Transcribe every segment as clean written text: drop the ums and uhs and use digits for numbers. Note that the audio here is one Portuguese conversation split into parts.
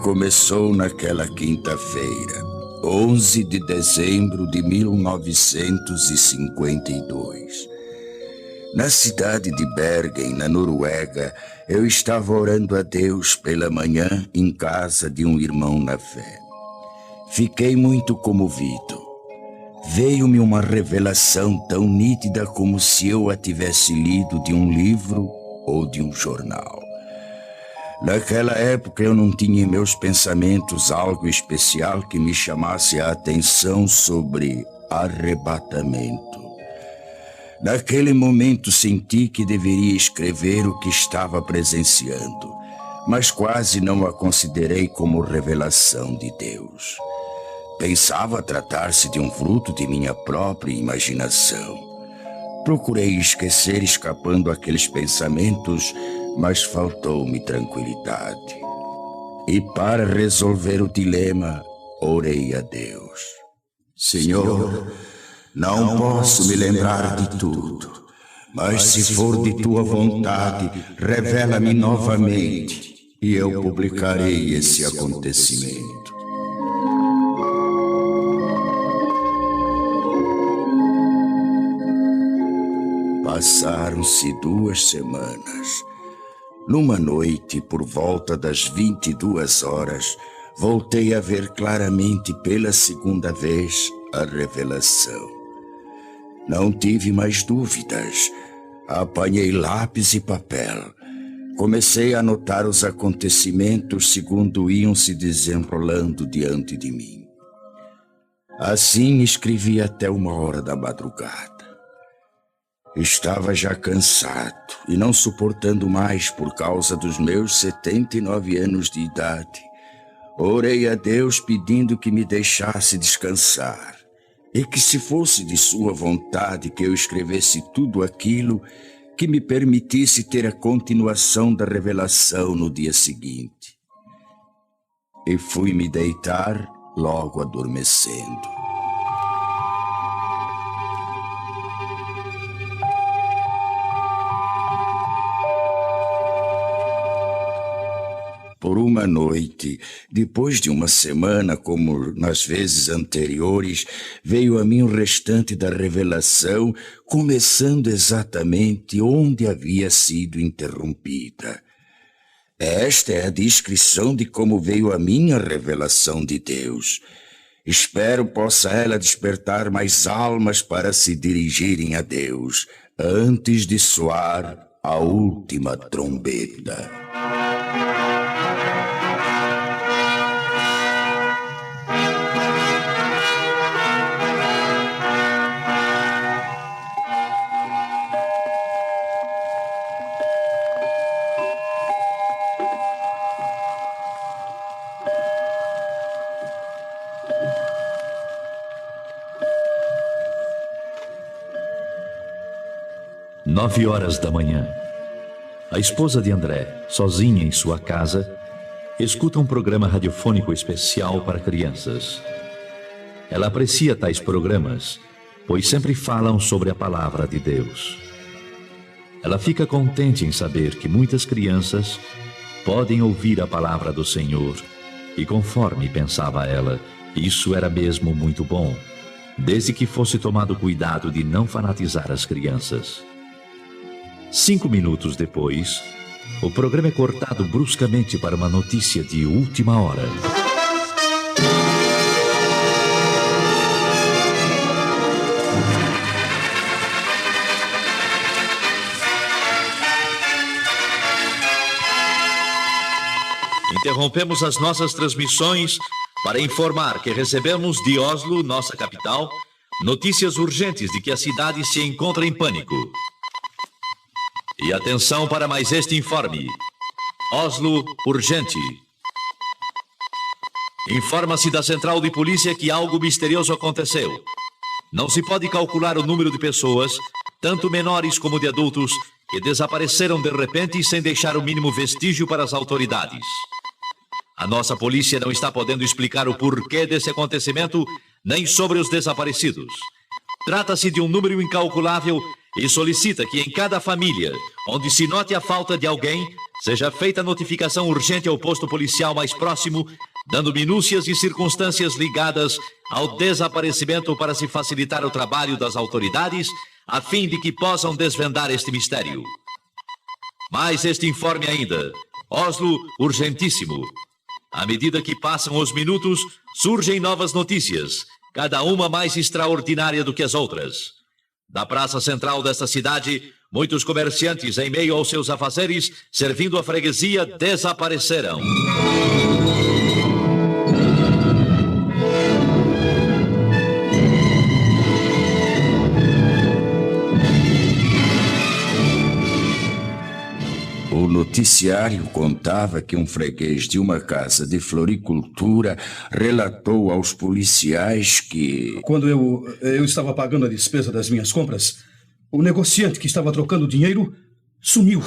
começou naquela quinta-feira, 11 de dezembro de 1952. Na cidade de Bergen, na Noruega, eu estava orando a Deus pela manhã em casa de um irmão na fé. Fiquei muito comovido. Veio-me uma revelação tão nítida como se eu a tivesse lido de um livro ou de um jornal. Naquela época eu não tinha em meus pensamentos algo especial que me chamasse a atenção sobre arrebatamento. Naquele momento senti que deveria escrever o que estava presenciando, mas quase não a considerei como revelação de Deus. Pensava tratar-se de um fruto de minha própria imaginação. Procurei esquecer escapando aqueles pensamentos, mas faltou-me tranquilidade. E para resolver o dilema, orei a Deus. Senhor, não posso me lembrar de tudo, mas se for de tua vontade, revela-me novamente e eu publicarei esse acontecimento. Passaram-se 2 semanas. Numa noite, por volta das 22 horas, voltei a ver claramente pela segunda vez a revelação. Não tive mais dúvidas. Apanhei lápis e papel. Comecei a anotar os acontecimentos segundo iam se desenrolando diante de mim. Assim escrevi até 1h da madrugada. Estava já cansado e não suportando mais por causa dos meus 79 anos de idade. Orei a Deus pedindo que me deixasse descansar e que, se fosse de sua vontade que eu escrevesse tudo aquilo, que me permitisse ter a continuação da revelação no dia seguinte. E fui me deitar logo adormecendo. Por uma noite, depois de uma semana, como nas vezes anteriores, veio a mim o restante da revelação, começando exatamente onde havia sido interrompida. Esta é a descrição de como veio a mim a revelação de Deus. Espero possa ela despertar mais almas para se dirigirem a Deus, antes de soar a última trombeta. Nove horas da manhã. A esposa de André, sozinha em sua casa, escuta um programa radiofônico especial para crianças. Ela aprecia tais programas, pois sempre falam sobre a palavra de Deus. Ela fica contente em saber que muitas crianças podem ouvir a palavra do Senhor, e conforme pensava ela, isso era mesmo muito bom, desde que fosse tomado cuidado de não fanatizar as crianças. 5 minutos depois, o programa é cortado bruscamente para uma notícia de última hora. Interrompemos as nossas transmissões para informar que recebemos de Oslo, nossa capital, notícias urgentes de que a cidade se encontra em pânico. E atenção para mais este informe. Oslo, urgente. Informa-se da central de polícia que algo misterioso aconteceu. Não se pode calcular o número de pessoas, tanto menores como de adultos, que desapareceram de repente sem deixar o mínimo vestígio para as autoridades. A nossa polícia não está podendo explicar o porquê desse acontecimento, nem sobre os desaparecidos. Trata-se de um número incalculável e solicita que em cada família, onde se note a falta de alguém, seja feita notificação urgente ao posto policial mais próximo, dando minúcias e circunstâncias ligadas ao desaparecimento para se facilitar o trabalho das autoridades, a fim de que possam desvendar este mistério. Mais este informe ainda. Oslo, urgentíssimo. À medida que passam os minutos, surgem novas notícias, cada uma mais extraordinária do que as outras. Da praça central desta cidade, muitos comerciantes, em meio aos seus afazeres, servindo a freguesia, desapareceram. O noticiário contava que um freguês de uma casa de floricultura relatou aos policiais que... Quando eu estava pagando a despesa das minhas compras, o negociante que estava trocando dinheiro sumiu.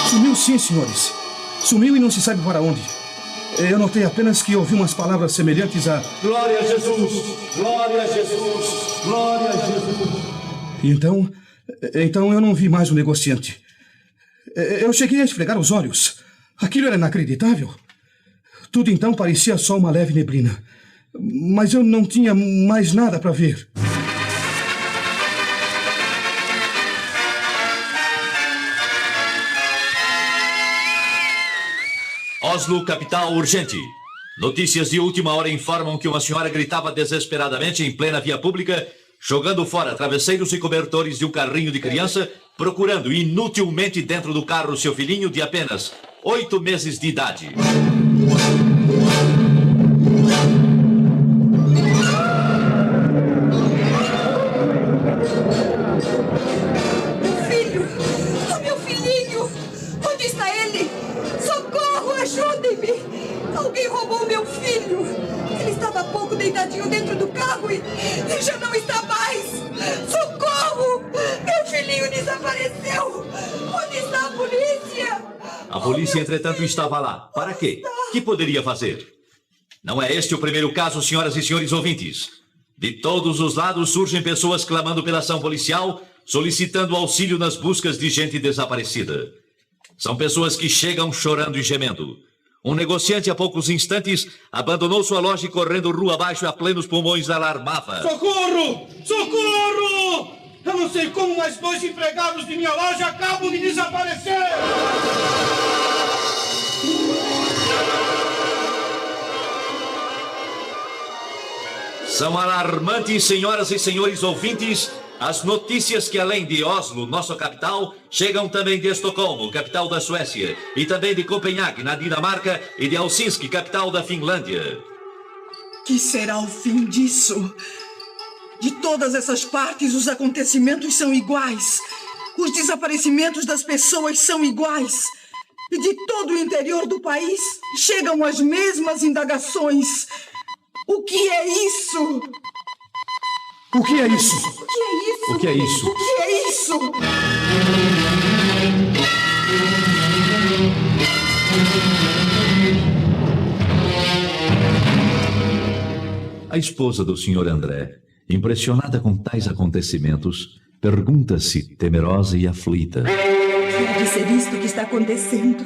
Sumiu sim, senhores. Sumiu e não se sabe para onde. Eu notei apenas que ouvi umas palavras semelhantes a... Glória a Jesus! Glória a Jesus! Glória a Jesus! Então eu não vi mais o negociante. Eu cheguei a esfregar os olhos. Aquilo era inacreditável. Tudo então parecia só uma leve neblina. Mas eu não tinha mais nada para ver. Oslo, capital, urgente. Notícias de última hora informam que uma senhora gritava desesperadamente em plena via pública, jogando fora travesseiros e cobertores de um carrinho de criança, procurando inutilmente dentro do carro seu filhinho de apenas 8 meses de idade. Meu filho! Oh, meu filhinho! Onde está ele? Socorro! Ajudem-me! Alguém roubou meu filho! Ele estava há pouco deitadinho dentro do carro e já não está mais! Socorro! Meu filhinho desapareceu! Onde está a polícia? A polícia, entretanto, estava lá. Para quê? Que poderia fazer? Não é este o primeiro caso, senhoras e senhores ouvintes. De todos os lados surgem pessoas clamando pela ação policial, solicitando auxílio nas buscas de gente desaparecida. São pessoas que chegam chorando e gemendo. Um negociante, há poucos instantes, abandonou sua loja e, correndo rua abaixo a plenos pulmões, alarmava. Socorro! Socorro! Eu não sei como, mas 2 empregados de minha loja acabam de desaparecer! São alarmantes, senhoras e senhores ouvintes, as notícias que, além de Oslo, nossa capital, chegam também de Estocolmo, capital da Suécia, e também de Copenhague, na Dinamarca, e de Helsinki, capital da Finlândia. Que será o fim disso? De todas essas partes, os acontecimentos são iguais. Os desaparecimentos das pessoas são iguais. E de todo o interior do país, chegam as mesmas indagações. O que é isso? O que é isso? O que é isso? O que é isso? O que é isso? A esposa do Sr. André, impressionada com tais acontecimentos, pergunta-se, temerosa e aflita: Pode ser isto que está acontecendo?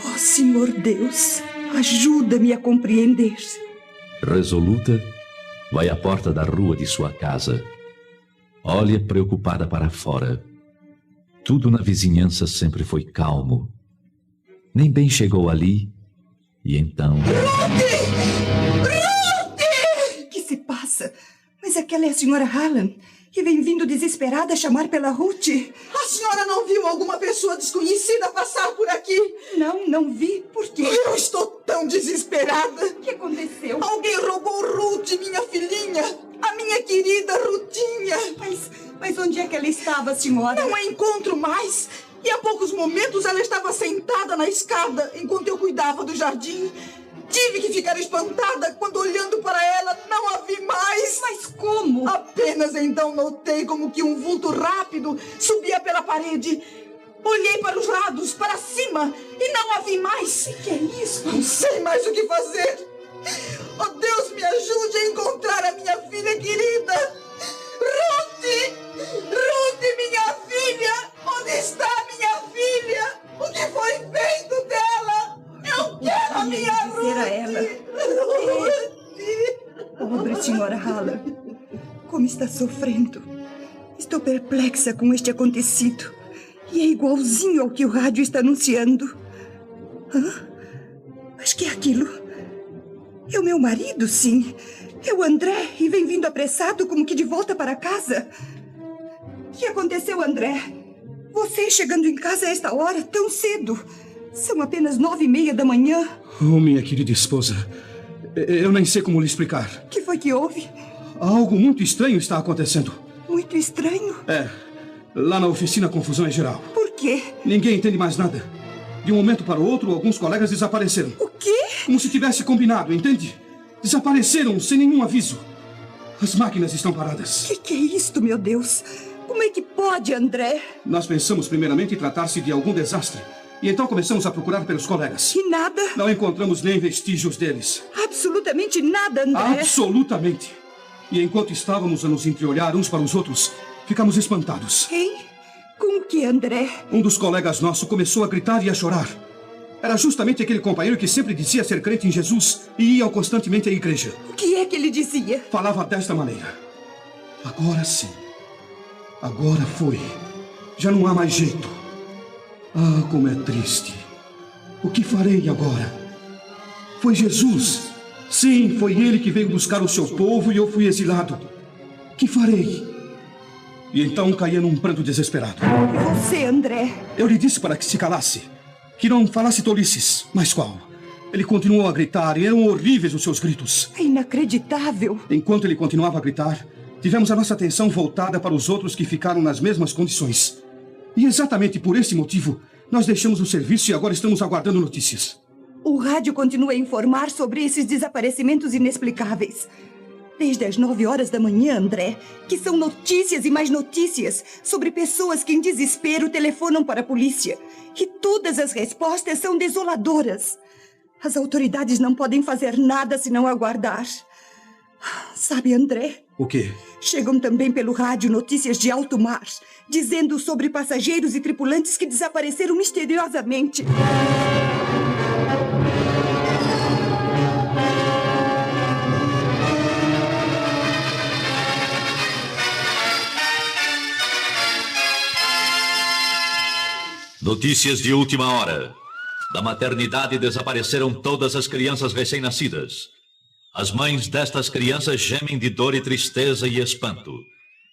Oh, Senhor Deus, ajuda-me a compreender. Resoluta, vai à porta da rua de sua casa. Olha preocupada para fora. Tudo na vizinhança sempre foi calmo. Nem bem chegou ali, e então... O que se passa? Mas aquela é a senhora Hallam, que vem vindo desesperada chamar pela Ruth. A senhora não viu alguma pessoa desconhecida passar por aqui? Não vi. Por quê? Eu estou tão desesperada. O que aconteceu? Alguém roubou Ruth, minha filhinha. A minha querida Rutinha. Mas onde é que ela estava, senhora? Não a encontro mais. E há poucos momentos ela estava sentada na escada enquanto eu cuidava do jardim. Tive que ficar espantada quando, olhando para ela, não a vi mais. Mas como? Apenas então notei como que um vulto rápido subia pela parede. Olhei para os lados, para cima, e não a vi mais. O que é isso? Não sei mais o que fazer. Oh, Deus, me ajude a encontrar a minha filha querida. Ruth, minha filha! Onde está minha filha? O que foi Era ela. Pobre senhora Haller. Como está sofrendo. Estou perplexa com este acontecido. E é igualzinho ao que o rádio está anunciando. Hã? Mas que é aquilo? É o meu marido, sim. É o André e vem vindo apressado como que de volta para casa. O que aconteceu, André? Você chegando em casa a esta hora, tão cedo. São apenas 9:30 da manhã. Oh, minha querida esposa. Eu nem sei como lhe explicar. O que foi que houve? Algo muito estranho está acontecendo. Muito estranho? É. Lá na oficina a confusão é geral. Por quê? Ninguém entende mais nada. De um momento para o outro, alguns colegas desapareceram. O quê? Como se tivesse combinado, entende? Desapareceram sem nenhum aviso. As máquinas estão paradas. Que é isto, meu Deus? Como é que pode, André? Nós pensamos primeiramente em tratar-se de algum desastre. E então começamos a procurar pelos colegas. E nada? Não encontramos nem vestígios deles. Absolutamente nada, André. Absolutamente. E enquanto estávamos a nos entreolhar uns para os outros, ficamos espantados. Quem? Com o que, André? Um dos colegas nossos começou a gritar e a chorar. Era justamente aquele companheiro que sempre dizia ser crente em Jesus e ia constantemente à igreja. O que é que ele dizia? Falava desta maneira. Agora sim. Agora foi. Já não há mais jeito. Ah, como é triste. O que farei agora? Foi Jesus. Sim, foi ele que veio buscar o seu povo e eu fui exilado. Que farei? E então caía num pranto desesperado. E você, André? Eu lhe disse para que se calasse. Que não falasse tolices. Mas qual? Ele continuou a gritar e eram horríveis os seus gritos. É inacreditável. Enquanto ele continuava a gritar, tivemos a nossa atenção voltada para os outros que ficaram nas mesmas condições. E exatamente por esse motivo, nós deixamos o serviço e agora estamos aguardando notícias. O rádio continua a informar sobre esses desaparecimentos inexplicáveis. Desde as 9 da manhã, André, que são notícias e mais notícias sobre pessoas que em desespero telefonam para a polícia. E todas as respostas são desoladoras. As autoridades não podem fazer nada senão aguardar. Sabe, André? O quê? Chegam também pelo rádio notícias de alto mar, dizendo sobre passageiros e tripulantes que desapareceram misteriosamente. Notícias de última hora. Da maternidade desapareceram todas as crianças recém-nascidas. As mães destas crianças gemem de dor e tristeza e espanto.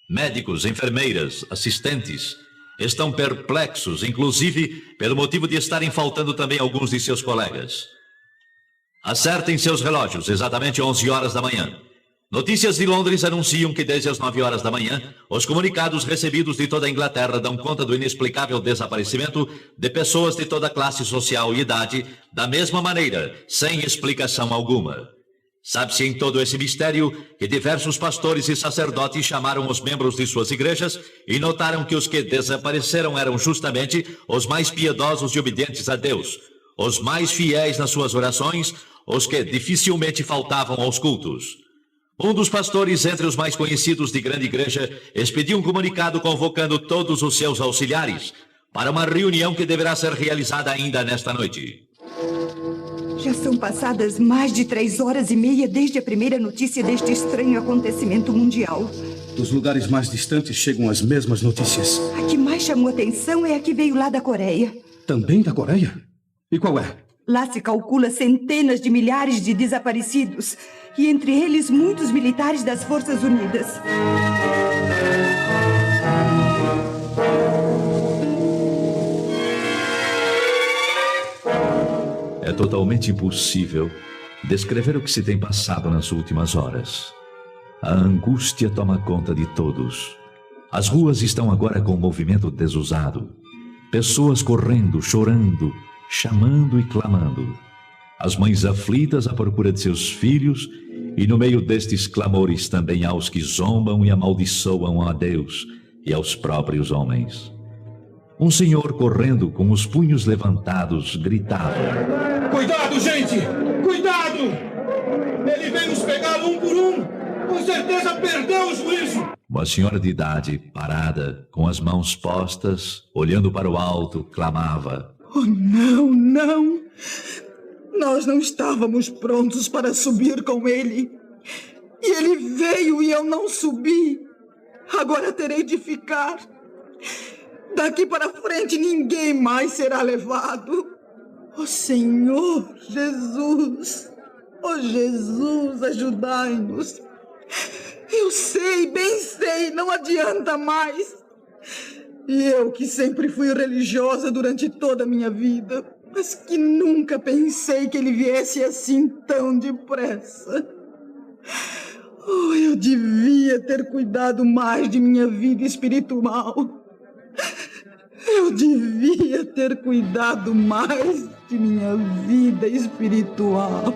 Médicos, enfermeiras, assistentes estão perplexos, inclusive pelo motivo de estarem faltando também alguns de seus colegas. Acertem seus relógios, exatamente 11 da manhã. Notícias de Londres anunciam que desde as 9 da manhã, os comunicados recebidos de toda a Inglaterra dão conta do inexplicável desaparecimento de pessoas de toda classe social e idade, da mesma maneira, sem explicação alguma. Sabe-se em todo esse mistério que diversos pastores e sacerdotes chamaram os membros de suas igrejas e notaram que os que desapareceram eram justamente os mais piedosos e obedientes a Deus, os mais fiéis nas suas orações, os que dificilmente faltavam aos cultos. Um dos pastores, entre os mais conhecidos de grande igreja, expediu um comunicado convocando todos os seus auxiliares para uma reunião que deverá ser realizada ainda nesta noite. Já são passadas mais de 3h30 desde a primeira notícia deste estranho acontecimento mundial. Dos lugares mais distantes chegam as mesmas notícias. A que mais chamou atenção é a que veio lá da Coreia. Também da Coreia? E qual é? Lá se calcula centenas de milhares de desaparecidos, e entre eles muitos militares das Forças Unidas. É totalmente impossível descrever o que se tem passado nas últimas horas. A angústia toma conta de todos. As ruas estão agora com um movimento desusado. Pessoas correndo, chorando, chamando e clamando. As mães aflitas à procura de seus filhos, e no meio destes clamores também há os que zombam e amaldiçoam a Deus e aos próprios homens. Um senhor correndo com os punhos levantados gritava: Cuidado, gente! Cuidado! Ele vem nos pegar um por um! Com certeza perdeu o juízo! Uma senhora de idade, parada, com as mãos postas, olhando para o alto, clamava: Oh, não, não! Nós não estávamos prontos para subir com ele. E ele veio e eu não subi. Agora terei de ficar. Daqui para frente ninguém mais será levado. Ó Senhor Jesus, ó Jesus, ajudai-nos. Eu sei, bem sei, não adianta mais. E eu que sempre fui religiosa durante toda a minha vida, mas que nunca pensei que ele viesse assim tão depressa. Oh, eu devia ter cuidado mais de minha vida espiritual. Eu devia ter cuidado mais de minha vida espiritual.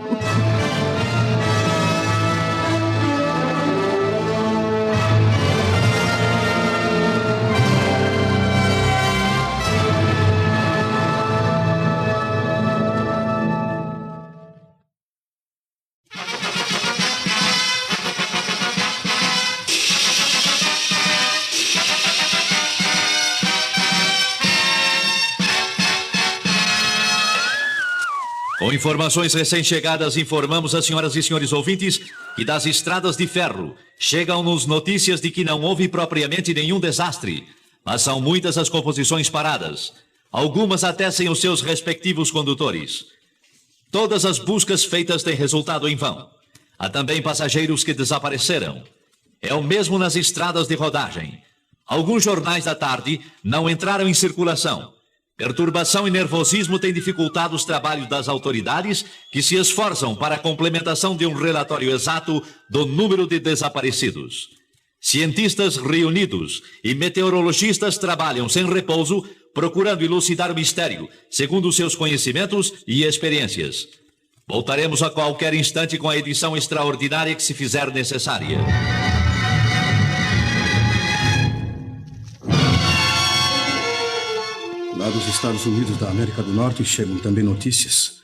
Com informações recém-chegadas, informamos às senhoras e senhores ouvintes que das estradas de ferro chegam-nos notícias de que não houve propriamente nenhum desastre, mas são muitas as composições paradas, algumas até sem os seus respectivos condutores. Todas as buscas feitas têm resultado em vão. Há também passageiros que desapareceram. É o mesmo nas estradas de rodagem. Alguns jornais da tarde não entraram em circulação. Perturbação e nervosismo têm dificultado os trabalhos das autoridades, que se esforçam para a complementação de um relatório exato do número de desaparecidos. Cientistas reunidos e meteorologistas trabalham sem repouso, procurando elucidar o mistério, segundo seus conhecimentos e experiências. Voltaremos a qualquer instante com a edição extraordinária que se fizer necessária. Lá dos Estados Unidos da América do Norte chegam também notícias.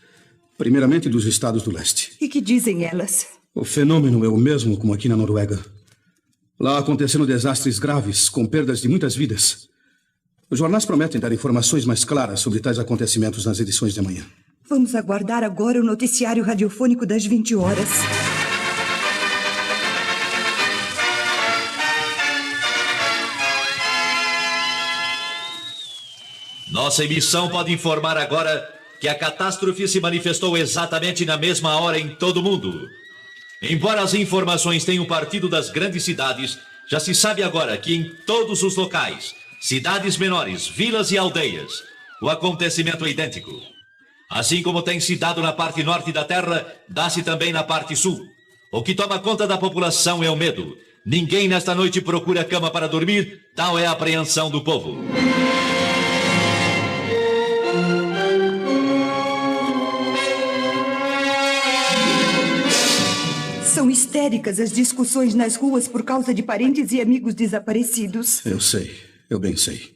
Primeiramente dos estados do leste. E que dizem elas? O fenômeno é o mesmo como aqui na Noruega. Lá aconteceram desastres graves, com perdas de muitas vidas. Os jornais prometem dar informações mais claras sobre tais acontecimentos nas edições de amanhã. Vamos aguardar agora o noticiário radiofônico das 20 horas. Nossa emissão pode informar agora que a catástrofe se manifestou exatamente na mesma hora em todo o mundo. Embora as informações tenham partido das grandes cidades, já se sabe agora que em todos os locais, cidades menores, vilas e aldeias, o acontecimento é idêntico. Assim como tem se dado na parte norte da Terra, dá-se também na parte sul. O que toma conta da população é o medo. Ninguém nesta noite procura cama para dormir, tal é a apreensão do povo. São histéricas as discussões nas ruas por causa de parentes e amigos desaparecidos. Eu sei, eu bem sei.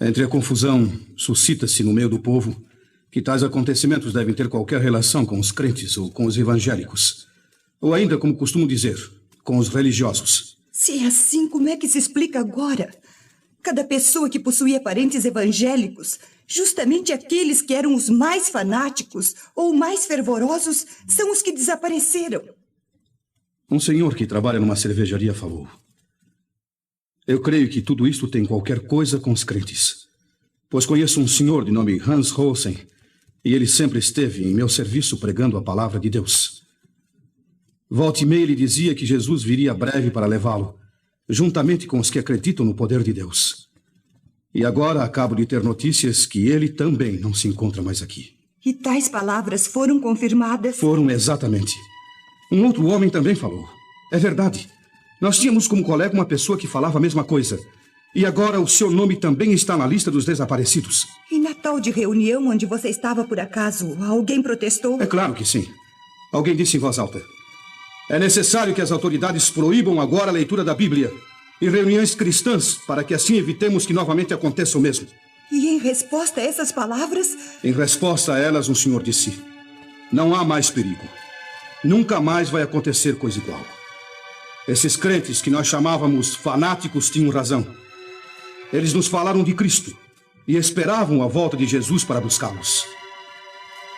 Entre a confusão, suscita-se no meio do povo que tais acontecimentos devem ter qualquer relação com os crentes ou com os evangélicos. Ou ainda, como costumo dizer, com os religiosos. Se é assim, como é que se explica agora? Cada pessoa que possuía parentes evangélicos, justamente aqueles que eram os mais fanáticos ou mais fervorosos, são os que desapareceram. Um senhor que trabalha numa cervejaria falou: eu creio que tudo isto tem qualquer coisa com os crentes, pois conheço um senhor de nome Hans Rosen, e ele sempre esteve em meu serviço pregando a palavra de Deus. Volta e meia ele dizia que Jesus viria breve para levá-lo, juntamente com os que acreditam no poder de Deus. E agora acabo de ter notícias que ele também não se encontra mais aqui. E tais palavras foram confirmadas? Foram, exatamente. Um outro homem também falou. É verdade. Nós tínhamos como colega uma pessoa que falava a mesma coisa. E agora o seu nome também está na lista dos desaparecidos. E na tal de reunião onde você estava por acaso, alguém protestou? É claro que sim. Alguém disse em voz alta: é necessário que as autoridades proíbam agora a leitura da Bíblia e reuniões cristãs, para que assim evitemos que novamente aconteça o mesmo. E em resposta a essas palavras? Em resposta a elas, um senhor disse: não há mais perigo. Nunca mais vai acontecer coisa igual. Esses crentes que nós chamávamos fanáticos tinham razão. Eles nos falaram de Cristo e esperavam a volta de Jesus para buscá-los.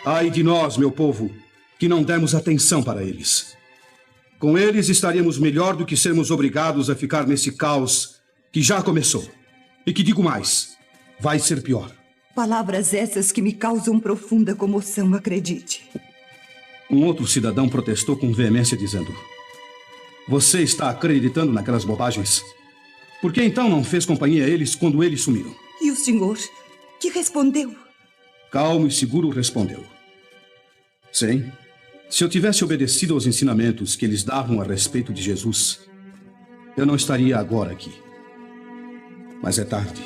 Ai de nós, meu povo, que não demos atenção para eles. Com eles estaríamos melhor do que sermos obrigados a ficar nesse caos que já começou. E que digo mais, vai ser pior. Palavras essas que me causam profunda comoção, acredite. Um outro cidadão protestou com veemência dizendo: você está acreditando naquelas bobagens? Por que então não fez companhia a eles quando eles sumiram? E o senhor, que respondeu? Calmo e seguro respondeu: sim, se eu tivesse obedecido aos ensinamentos que eles davam a respeito de Jesus, eu não estaria agora aqui. Mas é tarde.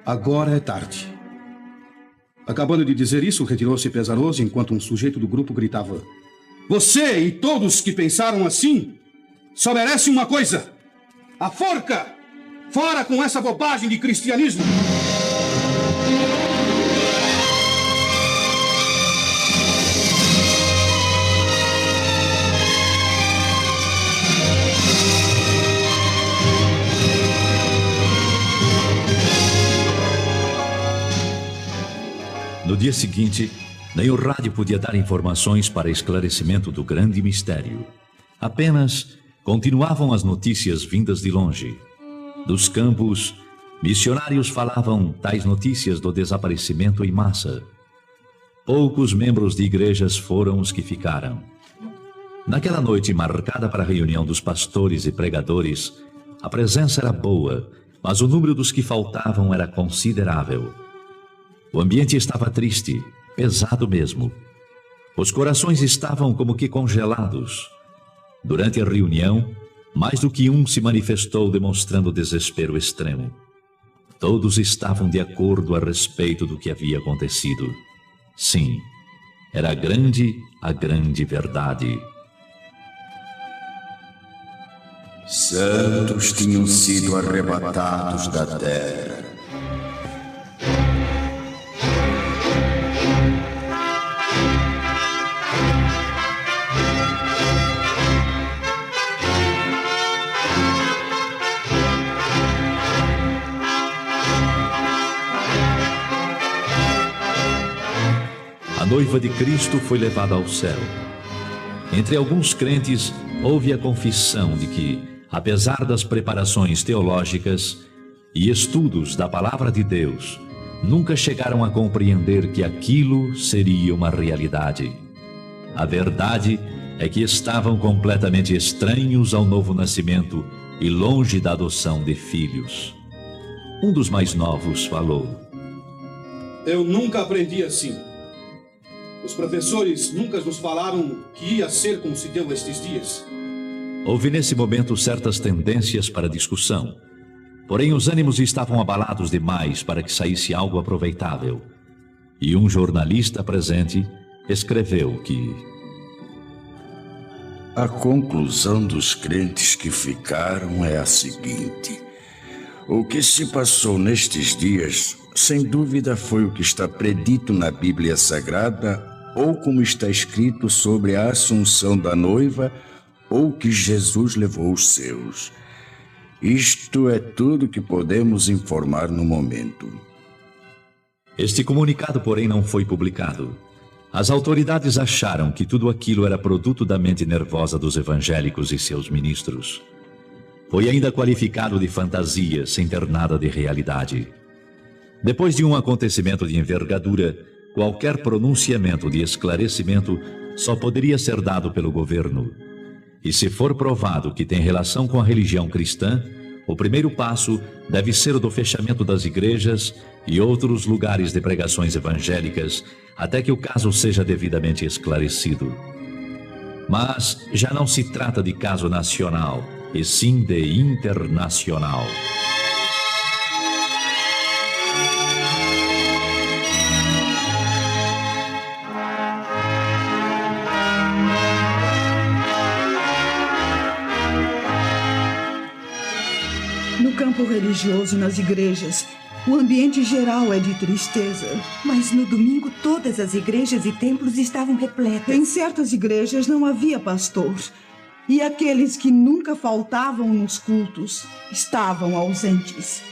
Agora é tarde. Acabando de dizer isso, retirou-se pesaroso enquanto um sujeito do grupo gritava: você e todos que pensaram assim só merecem uma coisa: a forca! Fora com essa bobagem de cristianismo! No dia seguinte, nem o rádio podia dar informações para esclarecimento do grande mistério. Apenas continuavam as notícias vindas de longe. Dos campos, missionários falavam tais notícias do desaparecimento em massa. Poucos membros de igrejas foram os que ficaram. Naquela noite marcada para a reunião dos pastores e pregadores, a presença era boa, mas o número dos que faltavam era considerável. O ambiente estava triste, pesado mesmo. Os corações estavam como que congelados. Durante a reunião, mais do que um se manifestou demonstrando desespero extremo. Todos estavam de acordo a respeito do que havia acontecido. Sim, era a grande verdade. Santos tinham sido arrebatados da terra. A noiva de Cristo foi levada ao céu. Entre alguns crentes, houve a confissão de que, apesar das preparações teológicas e estudos da palavra de Deus, nunca chegaram a compreender que aquilo seria uma realidade. A verdade é que estavam completamente estranhos ao novo nascimento e longe da adoção de filhos. Um dos mais novos falou: eu nunca aprendi assim. Os professores nunca nos falaram que ia ser como se deu estes dias. Houve nesse momento certas tendências para discussão. Porém, os ânimos estavam abalados demais para que saísse algo aproveitável. E um jornalista presente escreveu que a conclusão dos crentes que ficaram é a seguinte: o que se passou nestes dias, sem dúvida, foi o que está predito na Bíblia Sagrada, ou como está escrito sobre a assunção da noiva, ou que Jesus levou os seus. Isto é tudo que podemos informar no momento. Este comunicado, porém, não foi publicado. As autoridades acharam que tudo aquilo era produto da mente nervosa dos evangélicos e seus ministros. Foi ainda qualificado de fantasia, sem ter nada de realidade. Depois de um acontecimento de envergadura, qualquer pronunciamento de esclarecimento só poderia ser dado pelo governo. E se for provado que tem relação com a religião cristã, o primeiro passo deve ser o do fechamento das igrejas e outros lugares de pregações evangélicas, até que o caso seja devidamente esclarecido. Mas já não se trata de caso nacional, e sim de internacional. No campo religioso, nas igrejas, o ambiente geral é de tristeza. Mas no domingo todas as igrejas e templos estavam repletas. Em certas igrejas não havia pastor. E aqueles que nunca faltavam nos cultos estavam ausentes.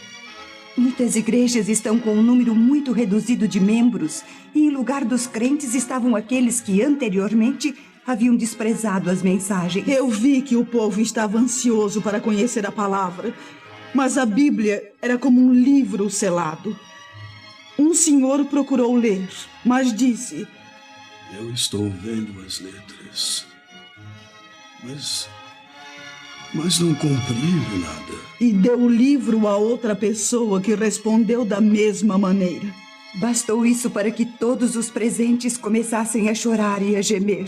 Muitas igrejas estão com um número muito reduzido de membros e em lugar dos crentes estavam aqueles que anteriormente haviam desprezado as mensagens. Eu vi que o povo estava ansioso para conhecer a palavra, mas a Bíblia era como um livro selado. Um senhor procurou ler, mas disse: Eu estou vendo as letras, mas não compreendo nada. E deu o livro a outra pessoa que respondeu da mesma maneira. Bastou isso para que todos os presentes começassem a chorar e a gemer.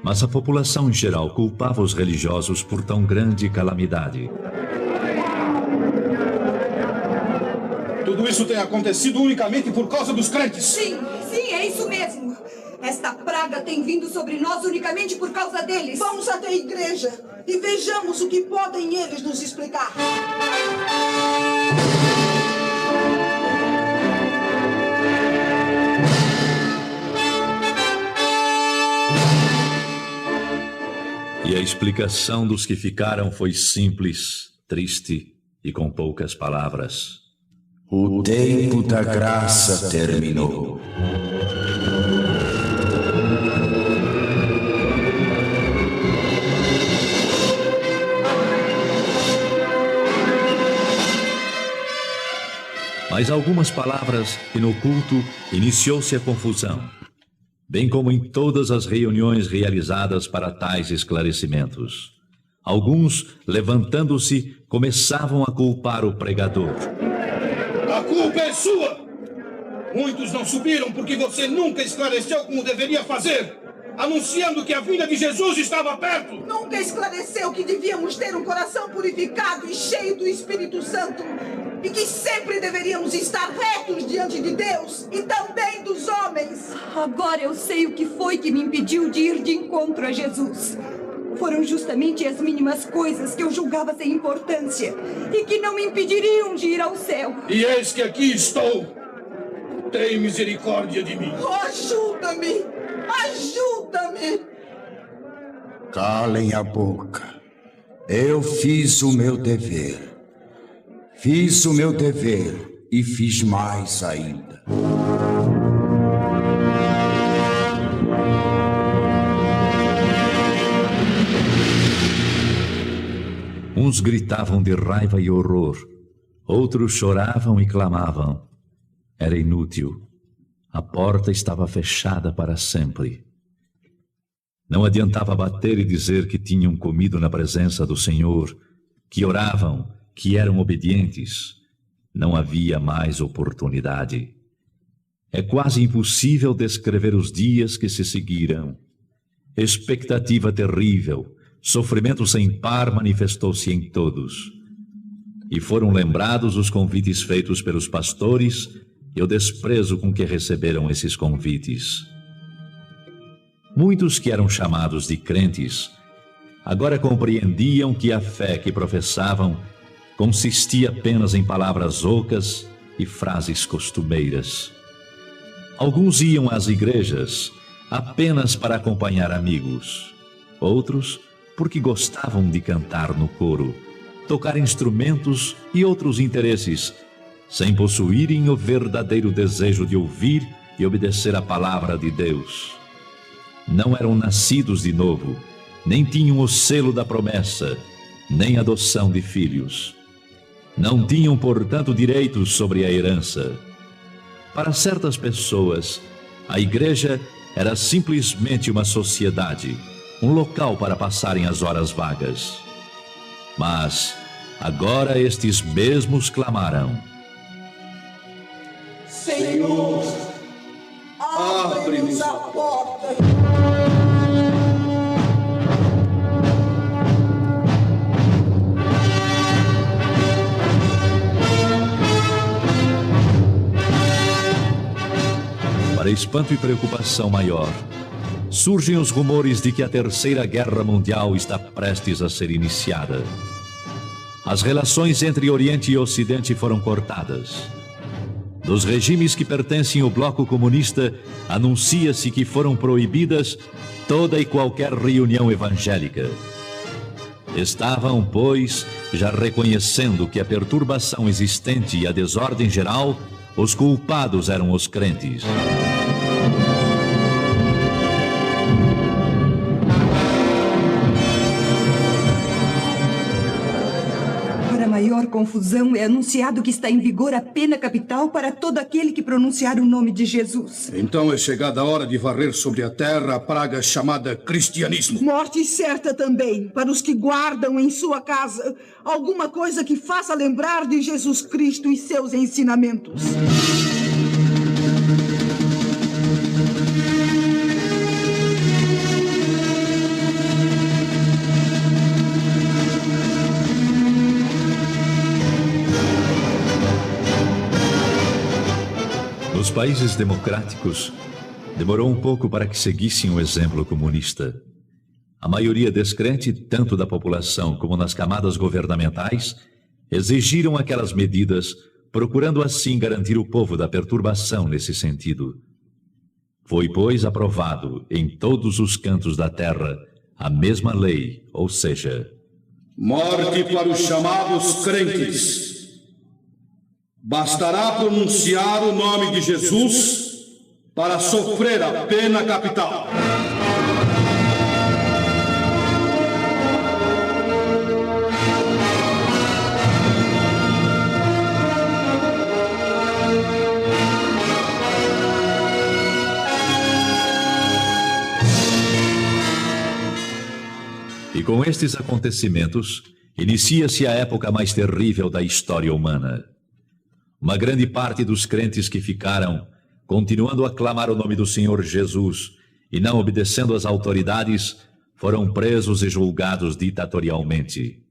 Mas a população em geral culpava os religiosos por tão grande calamidade. Tudo isso tem acontecido unicamente por causa dos crentes. Sim, é isso mesmo. Esta praga tem vindo sobre nós unicamente por causa deles. Vamos até a igreja e vejamos o que podem eles nos explicar. E a explicação dos que ficaram foi simples, triste e com poucas palavras. O tempo da graça terminou. Mas algumas palavras e no culto iniciou-se a confusão, bem como em todas as reuniões realizadas para tais esclarecimentos. Alguns, levantando-se, começavam a culpar o pregador. A culpa é sua! Muitos não subiram porque você nunca esclareceu como deveria fazer, anunciando que a vinda de Jesus estava perto. Nunca esclareceu que devíamos ter um coração purificado e cheio do Espírito Santo, e que sempre deveríamos estar retos diante de Deus e também dos homens. Agora eu sei o que foi que me impediu de ir de encontro a Jesus. Foram justamente as mínimas coisas que eu julgava sem importância e que não me impediriam de ir ao céu. E eis que aqui estou. Tem misericórdia de mim. Oh, ajuda-me! Ajuda-me! Calem a boca. Eu fiz o meu dever. Fiz o meu dever e fiz mais ainda. Uns gritavam de raiva e horror, outros choravam e clamavam. Era inútil. A porta estava fechada para sempre. Não adiantava bater e dizer que tinham comido na presença do Senhor, que oravam, que eram obedientes. Não havia mais oportunidade. É quase impossível descrever os dias que se seguiram. Expectativa terrível, sofrimento sem par manifestou-se em todos. E foram lembrados os convites feitos pelos pastores e o desprezo com que receberam esses convites. Muitos que eram chamados de crentes agora compreendiam que a fé que professavam consistia apenas em palavras ocas e frases costumeiras. Alguns iam às igrejas apenas para acompanhar amigos, outros porque gostavam de cantar no coro, tocar instrumentos e outros interesses, sem possuírem o verdadeiro desejo de ouvir e obedecer a palavra de Deus. Não eram nascidos de novo, nem tinham o selo da promessa, nem adoção de filhos. Não tinham, portanto, direitos sobre a herança. Para certas pessoas, a igreja era simplesmente uma sociedade, um local para passarem as horas vagas. Mas agora estes mesmos clamaram: Senhor, abre-nos a porta. Para espanto e preocupação maior, surgem os rumores de que a Terceira Guerra Mundial está prestes a ser iniciada. as relações entre Oriente e Ocidente foram cortadas. Dos regimes que pertencem ao bloco comunista, anuncia-se que foram proibidas toda e qualquer reunião evangélica. Estavam, pois, já reconhecendo que a perturbação existente e a desordem geral, os culpados eram os crentes. Maior confusão, é anunciado que está em vigor a pena capital para todo aquele que pronunciar o nome de Jesus. Então é chegada a hora de varrer sobre a terra a praga chamada cristianismo. Morte certa também para os que guardam em sua casa alguma coisa que faça lembrar de Jesus Cristo e seus ensinamentos. Nos países democráticos, demorou um pouco para que seguissem o exemplo comunista. A maioria descrente, tanto da população como nas camadas governamentais, exigiram aquelas medidas, procurando assim garantir o povo da perturbação nesse sentido. Foi, pois, aprovado em todos os cantos da terra a mesma lei, ou seja, morte para os chamados crentes. Bastará pronunciar o nome de Jesus para sofrer a pena capital. E com estes acontecimentos, inicia-se a época mais terrível da história humana. Uma grande parte dos crentes que ficaram, continuando a clamar o nome do Senhor Jesus e não obedecendo às autoridades, foram presos e julgados ditatorialmente.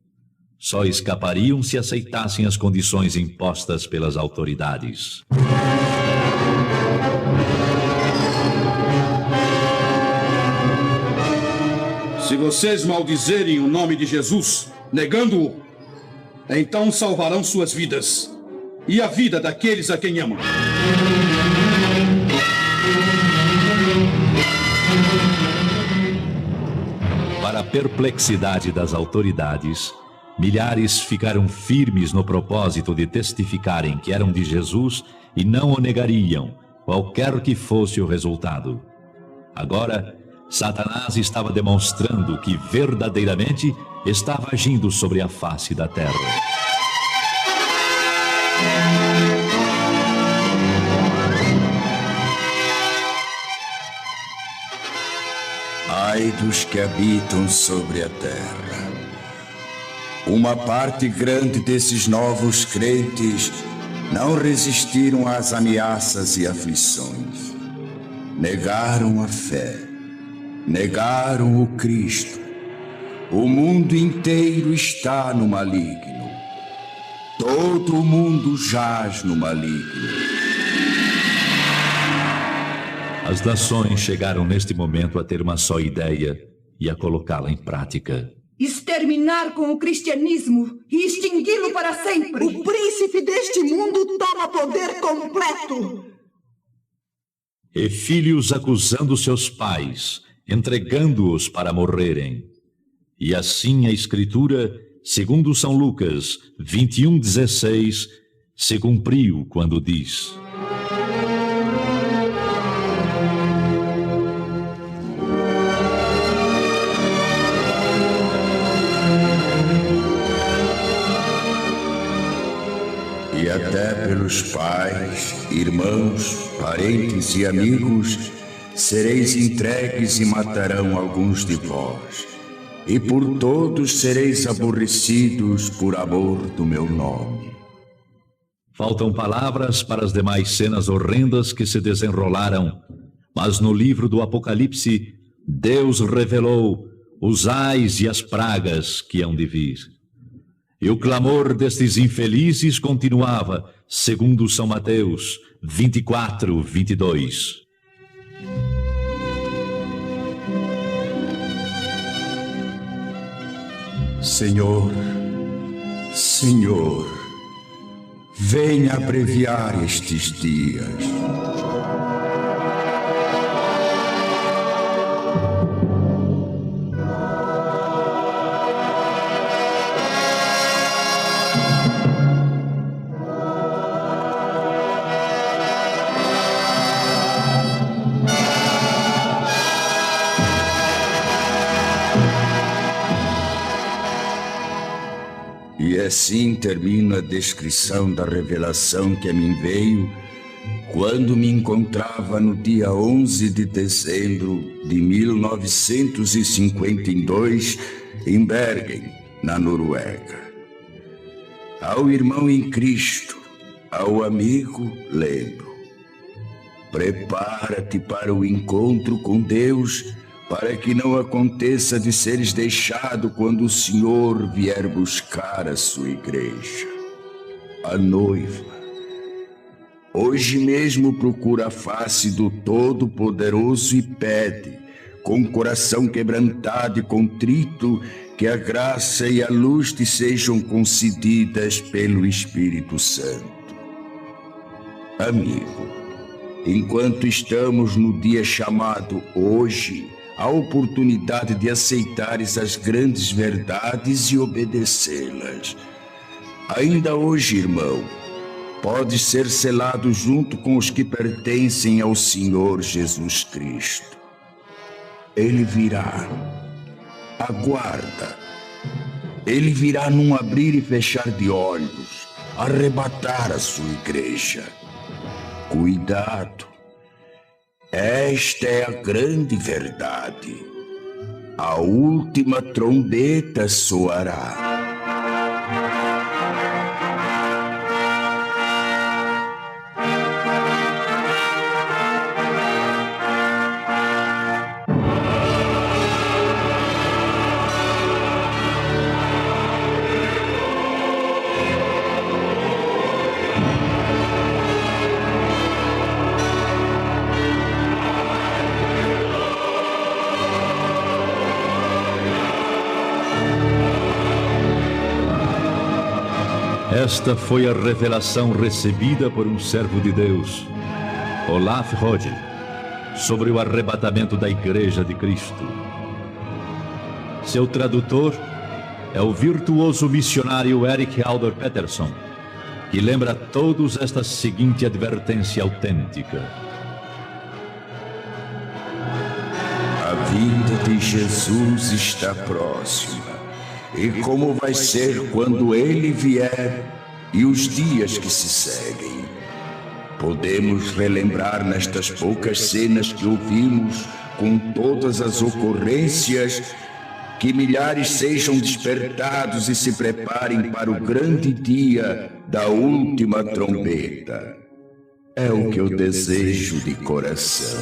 Só escapariam se aceitassem as condições impostas pelas autoridades. Se vocês maldizerem o nome de Jesus, negando-o, então salvarão suas vidas e a vida daqueles a quem amam. Para a perplexidade das autoridades, milhares ficaram firmes no propósito de testificarem que eram de Jesus e não o negariam, qualquer que fosse o resultado. Agora, Satanás estava demonstrando que verdadeiramente estava agindo sobre a face da terra. Ai dos que habitam sobre a terra. Uma parte grande desses novos crentes não resistiram às ameaças e aflições. Negaram a fé, negaram o Cristo. O mundo inteiro está no maligno. Todo o mundo jaz no maligno. As nações chegaram neste momento a ter uma só ideia e a colocá-la em prática. Exterminar com o cristianismo e extingui-lo para sempre. O príncipe deste mundo toma poder completo. E filhos acusando seus pais, entregando-os para morrerem. E assim a Escritura, segundo São Lucas 21:16, se cumpriu quando diz: E até pelos pais, irmãos, parentes e amigos sereis entregues e matarão alguns de vós. E por todos sereis aborrecidos por amor do meu nome. Faltam palavras para as demais cenas horrendas que se desenrolaram, mas no livro do Apocalipse, Deus revelou os ais e as pragas que hão de vir. E o clamor destes infelizes continuava, segundo São Mateus 24:22. Senhor, Senhor, venha abreviar estes dias. E assim termina a descrição da revelação que a mim veio quando me encontrava no dia 11 de dezembro de 1952 em Bergen, na Noruega. Ao irmão em Cristo, ao amigo, lembro: prepara-te para o encontro com Deus, para que não aconteça de seres deixado quando o Senhor vier buscar a sua igreja. A noiva, hoje mesmo procura a face do Todo-Poderoso e pede, com o coração quebrantado e contrito, que a graça e a luz te sejam concedidas pelo Espírito Santo. Amigo, enquanto estamos no dia chamado hoje, a oportunidade de aceitares as grandes verdades e obedecê-las. Ainda hoje, irmão, pode ser selado junto com os que pertencem ao Senhor Jesus Cristo. Ele virá. Aguarda. Ele virá num abrir e fechar de olhos, arrebatar a sua igreja. Cuidado. Esta é a grande verdade. A última trombeta soará. Esta foi a revelação recebida por um servo de Deus, Olaf Rodge, sobre o arrebatamento da Igreja de Cristo. Seu tradutor é o virtuoso missionário Erik Alder Peterson, que lembra a todos esta seguinte advertência autêntica: A vinda de Jesus está próxima. E como vai ser quando ele vier e os dias que se seguem? Podemos relembrar nestas poucas cenas que ouvimos, com todas as ocorrências, que milhares sejam despertados e se preparem para o grande dia da última trombeta. É o que eu desejo de coração.